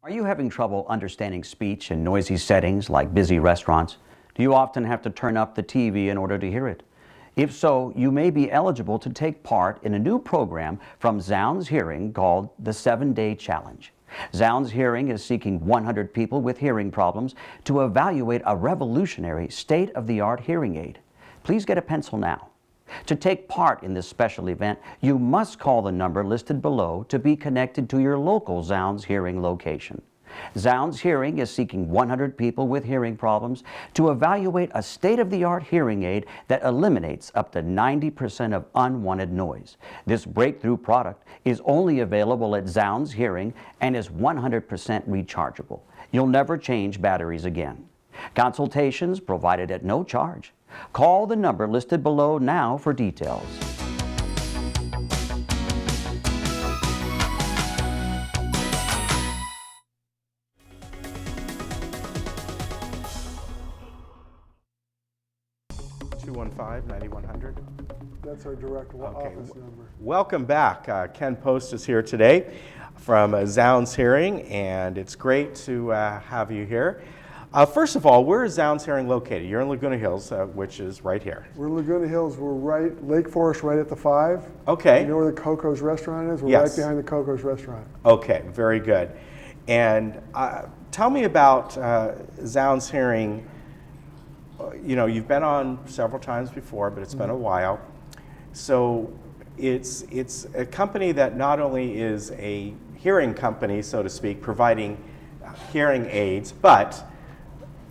Are you having trouble understanding speech in noisy settings like busy restaurants? Do you often have to turn up the TV in order to hear it? If so, you may be eligible to take part in a new program from Zounds Hearing called the 7-Day Challenge. Zounds Hearing is seeking 100 people with hearing problems to evaluate a revolutionary state-of-the-art hearing aid. Please get a pencil now. To take part in this special event, you must call the number listed below to be connected to your local Zounds Hearing location. Zounds Hearing is seeking 100 people with hearing problems to evaluate a state-of-the-art hearing aid that eliminates up to 90% of unwanted noise. This breakthrough product is only available at Zounds Hearing and is 100% rechargeable. You'll never change batteries again. Consultations provided at no charge. Call the number listed below now for details. $215-9100. That's our direct office number. Welcome back. Ken Post is here today from Zounds Hearing, and it's great to have you here. First of all, where is Zounds Hearing located? You're in Laguna Hills, which is right here. We're in Laguna Hills. We're right, Lake Forest, right at the 5. Okay. You know where the Coco's restaurant is? We're Yes. right behind the Coco's restaurant. Okay, very good. And tell me about Zounds Hearing. You know, you've been on several times before, but it's been a while. So it's a company that not only is a hearing company, so to speak, providing hearing aids, but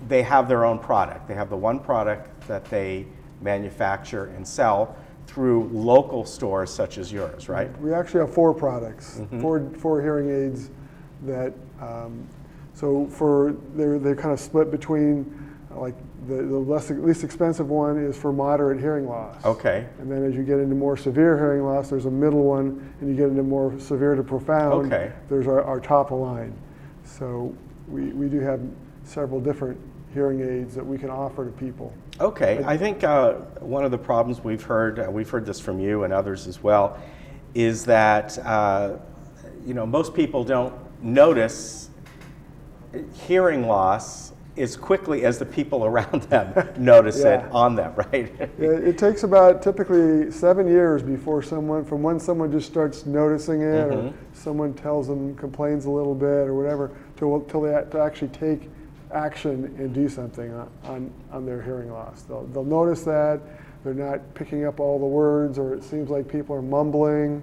they have their own product. They have the one product that they manufacture and sell through local stores such as yours, right? We actually have 4 products, four hearing aids that, they're kind of split between, like the least expensive one is for moderate hearing loss. Okay. And then as you get into more severe hearing loss, there's a middle one, and you get into more severe to profound, Okay. there's our top of line. So we do have several different hearing aids that we can offer to people. Okay, I think one of the problems we've heard this from you and others as well, is that most people don't notice hearing loss as quickly as the people around them notice it on them, right? It takes about typically 7 years before from when someone just starts noticing it, or someone tells them, complains a little bit or whatever, till they to actually take action and do something on their hearing loss. They'll notice that they're not picking up all the words, or it seems like people are mumbling.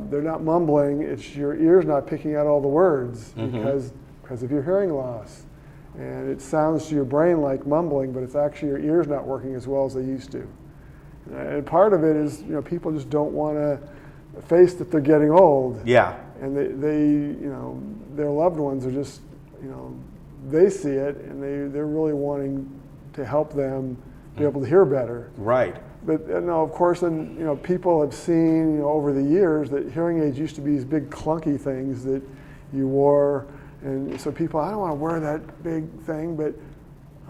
They're not mumbling, it's your ears not picking out all the words because of your hearing loss. And it sounds to your brain like mumbling, but it's actually your ears not working as well as they used to. And part of it is, people just don't want to face that they're getting old. Yeah. And their loved ones are just, they see it, and they're really wanting to help them be able to hear better. Right. But of course, then people have seen over the years that hearing aids used to be these big clunky things that you wore, and so people, I don't want to wear that big thing, but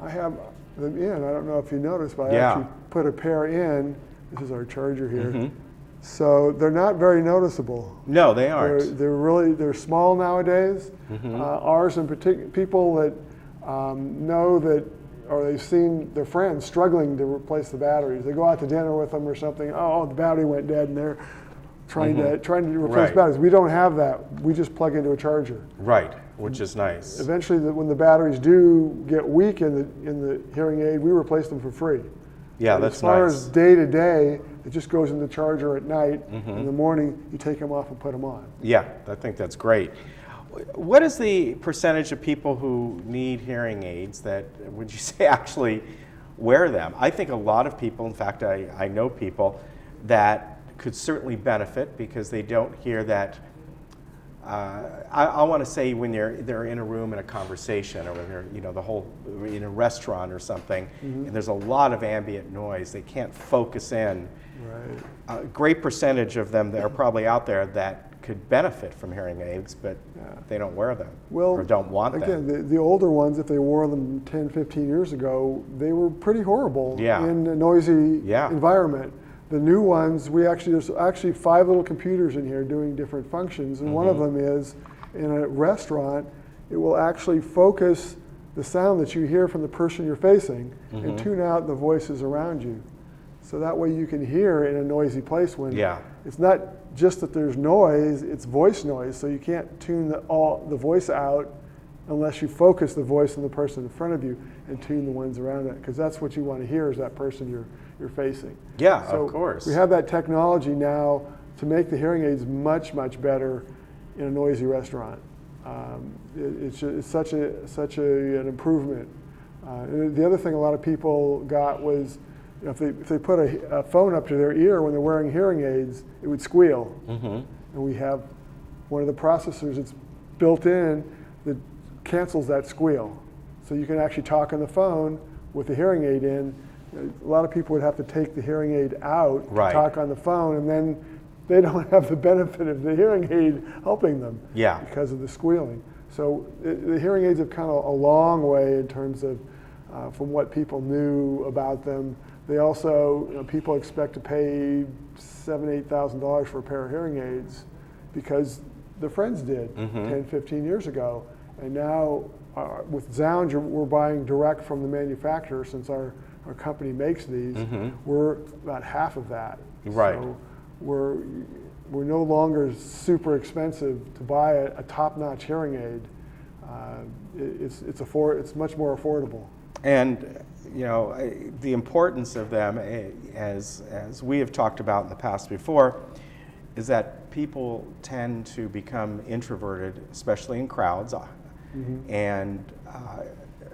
I have them in. I don't know if you noticed, but I actually put a pair in. This is our charger here. So they're not very noticeable. No, they aren't. They're small nowadays. Ours in particular, people that know that, or they've seen their friends struggling to replace the batteries. They go out to dinner with them or something. Oh, the battery went dead, and they're trying to replace batteries. We don't have that. We just plug into a charger. Right, which is nice. Eventually, when the batteries do get weak in the hearing aid, we replace them for free. Yeah, and that's as far nice. as day to day, it just goes in the charger at night. In the morning, you take them off and put them on. Yeah, I think that's great. What is the percentage of people who need hearing aids that, would you say, actually wear them? I think a lot of people, in fact, I know people that could certainly benefit because they don't hear that. I want to say when they're in a room in a conversation, or when they're in a restaurant or something, and there's a lot of ambient noise, they can't focus in. Right. A great percentage of them that are probably out there that could benefit from hearing aids, but they don't wear them or don't want them. Again, the older ones, if they wore them 10, 15 years ago, they were pretty horrible in a noisy environment. The new ones, there's actually 5 little computers in here doing different functions, and one of them is in a restaurant, it will actually focus the sound that you hear from the person you're facing and tune out the voices around you. So that way you can hear in a noisy place when it's not just that there's noise, it's voice noise. So you can't tune the voice out unless you focus the voice on the person in front of you and tune the ones around it, because that's what you want to hear is that person you're facing. Yeah, so of course. We have that technology now to make the hearing aids much, much better in a noisy restaurant. It's such an improvement. The other thing a lot of people got was, if they put a phone up to their ear when they're wearing hearing aids, it would squeal. And we have one of the processors that's built in that cancels that squeal. So you can actually talk on the phone with the hearing aid in. A lot of people would have to take the hearing aid out to talk on the phone, and then they don't have the benefit of the hearing aid helping them because of the squealing. So the hearing aids have come a long way in terms of from what people knew about them. They also, people expect to pay $7,000, $8,000 for a pair of hearing aids because their friends did 10, 15 years ago. And now with Zounds, we're buying direct from the manufacturer since our company makes these. We're about half of that. Right. So we're no longer super expensive to buy a top-notch hearing aid. It's much more affordable. And the importance of them, as we have talked about in the past before, is that people tend to become introverted, especially in crowds, and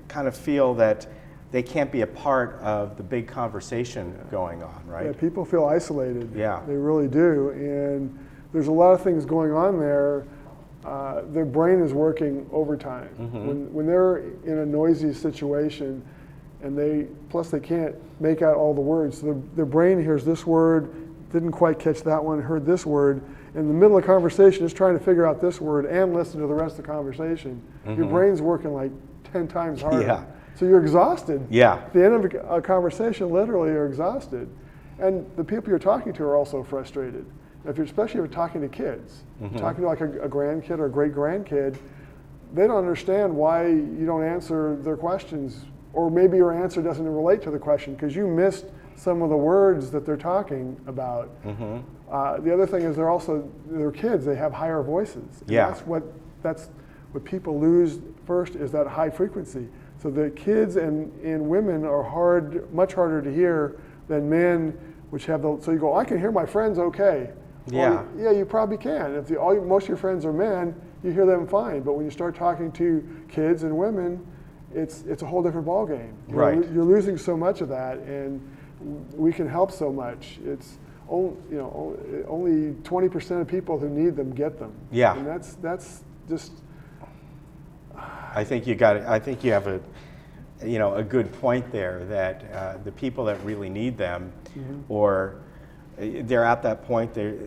kind of feel that they can't be a part of the big conversation going on, right? Yeah, people feel isolated. Yeah. They really do. And there's a lot of things going on there. Their brain is working overtime. When they're in a noisy situation, and they can't make out all the words. So their brain hears this word, didn't quite catch that one, heard this word. In the middle of the conversation, is trying to figure out this word and listen to the rest of the conversation. Your brain's working like 10 times harder. Yeah. So you're exhausted. Yeah. At the end of a conversation, literally, you're exhausted. And the people you're talking to are also frustrated. Especially if you're talking to kids, talking to like a grandkid or a great-grandkid, they don't understand why you don't answer their questions, or maybe your answer doesn't relate to the question because you missed some of the words that they're talking about. The other thing is they're kids, they have higher voices. And that's what people lose first is that high frequency. So the kids and women are much harder to hear than men, which have so you go, I can hear my friends okay. Well, yeah, you probably can. If most of your friends are men, you hear them fine. But when you start talking to kids and women, it's a whole different ballgame. You're losing so much of that, and we can help so much. It's only 20% of people who need them get them. Yeah, and that's just. I think you have a good point there that the people that really need them, or they're at that point, they're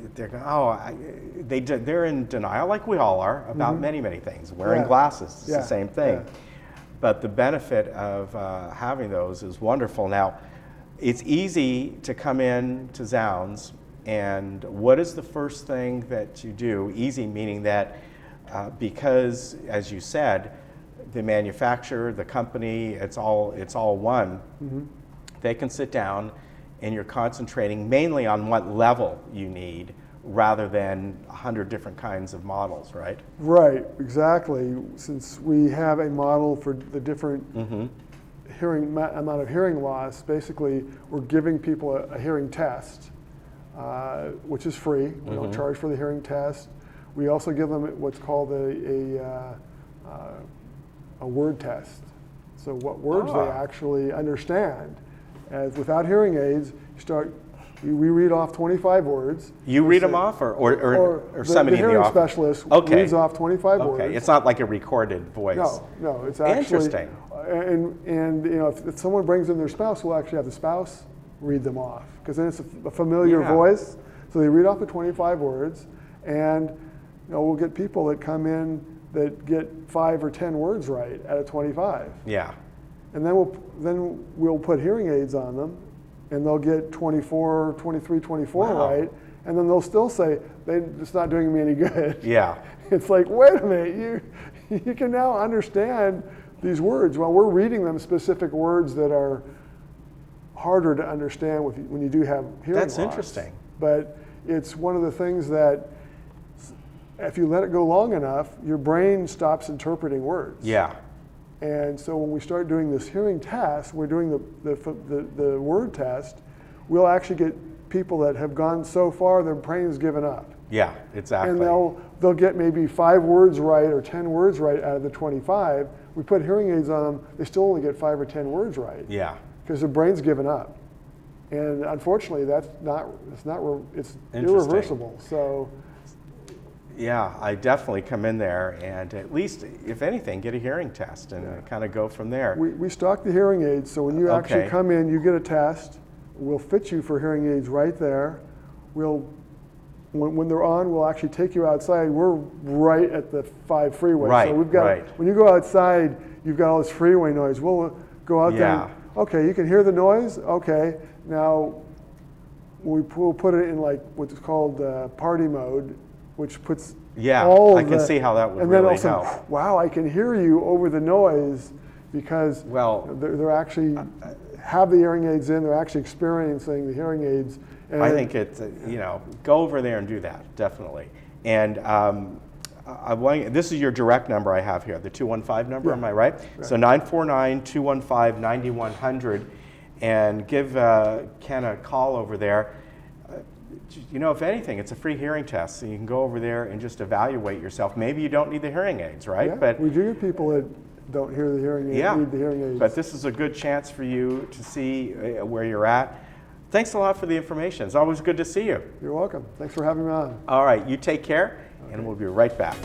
in denial, like we all are, about many things. Wearing glasses is the same thing. But the benefit of having those is wonderful. Now, it's easy to come in to Zounds, and what is the first thing that you do? Easy meaning that because, as you said, the manufacturer, the company, it's all one. They can sit down, and you're concentrating mainly on what level you need rather than 100 different kinds of models, right? Right, exactly. Since we have a model for the different amount of hearing loss, basically we're giving people a hearing test, which is free. We don't charge for the hearing test. We also give them what's called a word test. So what words they actually understand. As without hearing aids, we read off 25 words. You read them off, or somebody the in the hearing office? specialist reads off 25 words. Okay, it's not like a recorded voice. No, it's actually interesting. And if someone brings in their spouse, we'll actually have the spouse read them off because then it's a familiar voice. So they read off the 25 words, and we'll get people that come in that get 5 or 10 words right out of 25. Yeah. And then we'll put hearing aids on them, and they'll get 23, 24 right, and then they'll still say it's not doing me any good. Yeah. it's like, wait a minute, you can now understand these words. Well, we're reading them specific words that are harder to understand when you do have hearing That's loss. interesting. But it's one of the things that if you let it go long enough, your brain stops interpreting words. Yeah. And so when we start doing this hearing test, we're doing the word test, we'll actually get people that have gone so far their brain's given up. Yeah, exactly. And they'll get maybe 5 words right or 10 words right out of the 25. We put hearing aids on them, they still only get 5 or 10 words right. Yeah. Because their brain's given up. And unfortunately, it's irreversible. So yeah, I definitely come in there and at least, if anything, get a hearing test and kind of go from there. we stock the hearing aids, so when you actually come in, you get a test. We'll fit you for hearing aids right there. When they're on, we'll actually take you outside. We're right at the 5 freeway. Right, so we've got, when you go outside, you've got all this freeway noise. We'll go out there. And, okay, you can hear the noise? Okay. Now, we'll put it in like what's called party mode, which puts all I can see how that would and really then also, help. wow, I can hear you over the noise because they're actually have the hearing aids in. They're actually experiencing the hearing aids. And I think it's, go over there and do that, definitely. And this is your direct number I have here, the 215 number, am I right? So 949-215-9100, and give Ken a call over there. If anything, it's a free hearing test, so you can go over there and just evaluate yourself. Maybe you don't need the hearing aids, right? Yeah, but we do get people that don't hear the hearing aids, need the hearing aids. But this is a good chance for you to see where you're at. Thanks a lot for the information. It's always good to see you. You're welcome. Thanks for having me on. All right, you take care, and we'll be right back.